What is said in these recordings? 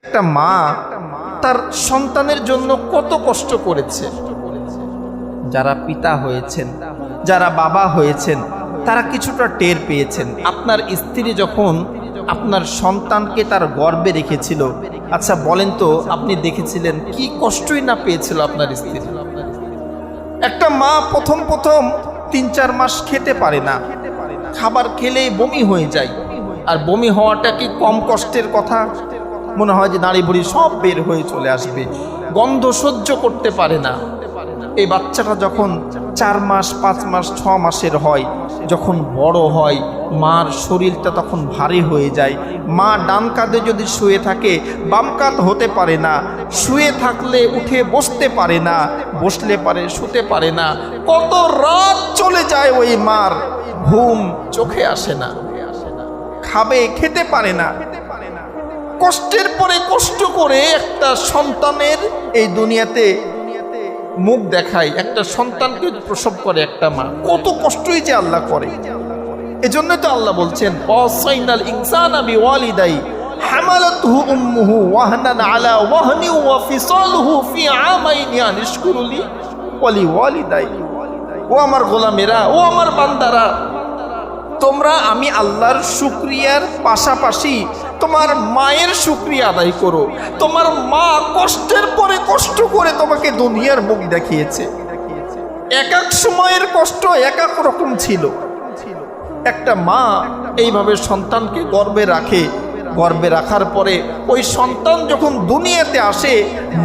একটা মা তার সন্তানের জন্য কত কষ্ট করেছে। যারা পিতা হয়েছেন, যারা বাবা হয়েছেন, তারা কিছুটা টের পেয়েছেন। আপনার স্ত্রী যখন আপনার সন্তানকে তার গর্ভে রেখেছিল, আচ্ছা বলেন তো, আপনি দেখেছিলেন কি কষ্টই না পেয়েছিল আপনার স্ত্রী। একটা মা প্রথম 3-4 মাস খেতে পারে না, খাবার খেলেই বমি হয়ে যায়। আর বমি হওয়াটা কি কম কষ্টের কথা? মনে হয় যে নাড়ি বুড়ি সব বের হয়ে চলে আসবে, গন্ধ সহ্য করতে পারে না। এই বাচ্চাটা যখন 4 মাস, 5 মাস, 6 মাসের হয়, যখন বড় হয়, মার শরীরটা তখন ভারী হয়ে যায়। মা ডান কাঁধে যদি শুয়ে থাকে, বাম কাঁধ হতে পারে না, শুয়ে থাকলে উঠে বসতে পারে না, বসলে পারে শুতে পারে না। কত রাত চলে যায় ওই মার, ঘুম চোখে আসে না, খাবে খেতে পারে না। কষ্টের পরে কষ্ট করে একটা সন্তানের এই দুনিয়াতে মুখ দেখায়, একটা সন্তানকে প্রসব করে একটা মা। কত কষ্টই যে আল্লাহ করে। এজন্য তো আল্লাহ বলছেন, ওয়াসাইনাল ইনসানা বিওয়ালিদাই হামালাতহু উম্মুহু ওয়াহনান আলা ওয়াহনি ওয়া ফিসালুহু ফি আমাইনি আন ইশকুরুলি ওয়ালি ওয়ালিদাই। ও আমার গোলামেরা, ও আমার বান্দারা, তোমরা আমি আল্লাহর শুকরিয়ার পাশাপাশি তোমার মায়ের শুকরিয়া আদায় করো। তোমার মা কষ্টের পরে কষ্ট করে তোমাকে দুনিয়ার মুখ দেখিয়েছে। এক এক সময়ের কষ্ট এক এক রকম ছিল। একটা মা এইভাবে সন্তানকে গর্ভে রাখে, গর্ভে রাখার পরে ওই সন্তান যখন দুনিয়াতে আসে,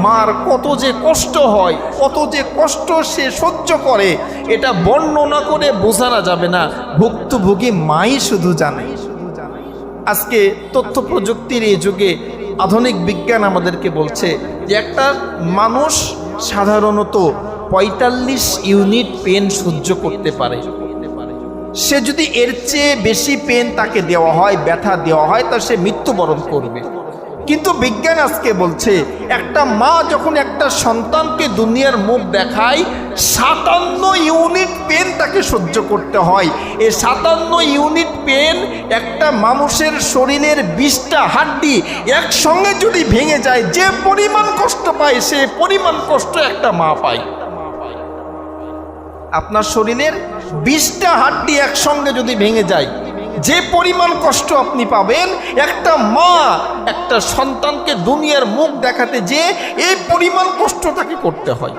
মার কত যে কষ্ট হয়, কত যে কষ্ট সে সহ্য করে, এটা বর্ণনা করে বোঝানো যাবে না। ভুক্তভোগী মাই শুধু জানে। আজকে তথ্য প্রযুক্তির এই যুগে আধুনিক বিজ্ঞান আমাদেরকে বলছে যে একটা মানুষ সাধারণত 45 ইউনিট পেন সহ্য করতে পারে। সে যদি এর চেয়ে বেশি পেন তাকে দেওয়া হয়, ব্যথা দেওয়া হয়, তা সে মৃত্যুবরণ করবে। কিন্তু বিজ্ঞান আজকে বলছে একটা মা যখন একটা সন্তানকে দুনিয়ার মুখ দেখায়, 57 ইউনিট পেন তাকে সহ্য করতে হয়। এই 57 ইউনিট পেন একটা মানুষের শরীরের 20টা হাড্ডি একসঙ্গে যদি ভেঙে যায়, যে পরিমাণ কষ্ট পায় সে পরিমাণ কষ্ট একটা মা পায়। আপনার শরীরের 20টা হাড্ডি একসঙ্গে যদি ভেঙে যায়, যে পরিমাণ কষ্ট আপনি পাবেন, একটা মা একটা সন্তানকে দুনিয়ার মুখ দেখাতে যে এই পরিমাণ কষ্ট তাকে করতে হয়।